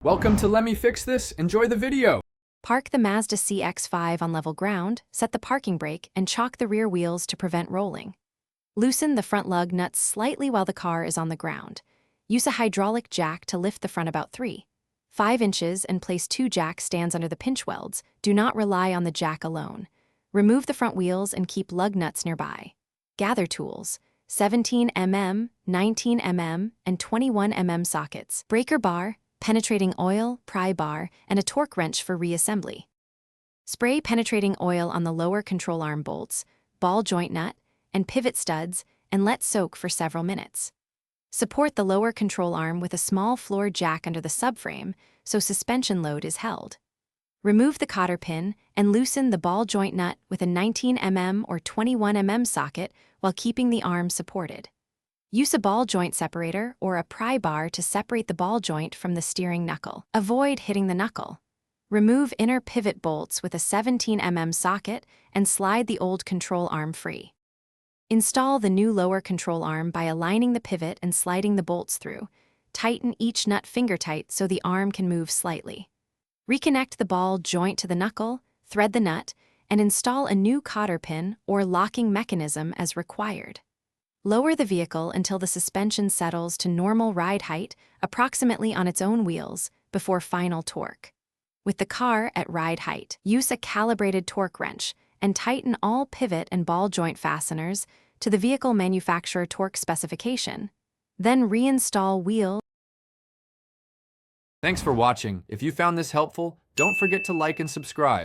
Welcome to Let Me Fix This. Enjoy the video. Park the Mazda CX-5 on level ground, set the parking brake, and chock the rear wheels to prevent rolling. Loosen the front lug nuts slightly while the car is on the ground. Use a hydraulic jack to lift the front about 3.5 inches and place 2 jack stands under the pinch welds. Do not rely on the jack alone. Remove the front wheels and keep lug nuts nearby. Gather tools: 17 mm, 19 mm, and 21 mm sockets, breaker bar, penetrating oil, pry bar, and a torque wrench for reassembly. Spray penetrating oil on the lower control arm bolts, ball joint nut, and pivot studs, and let soak for several minutes. Support the lower control arm with a small floor jack under the subframe so suspension load is held. Remove the cotter pin and loosen the ball joint nut with a 19 mm or 21 mm socket while keeping the arm supported. Use a ball joint separator or a pry bar to separate the ball joint from the steering knuckle. Avoid hitting the knuckle. Remove inner pivot bolts with a 17 mm socket and slide the old control arm free. Install the new lower control arm by aligning the pivot and sliding the bolts through. Tighten each nut finger tight so the arm can move slightly. Reconnect the ball joint to the knuckle, thread the nut, and install a new cotter pin or locking mechanism as required. Lower the vehicle until the suspension settles to normal ride height, approximately on its own wheels, before final torque. With the car at ride height, use a calibrated torque wrench and tighten all pivot and ball joint fasteners to the vehicle manufacturer torque specification. Then reinstall wheel. Thanks for watching. If you found this helpful, don't forget to like and subscribe.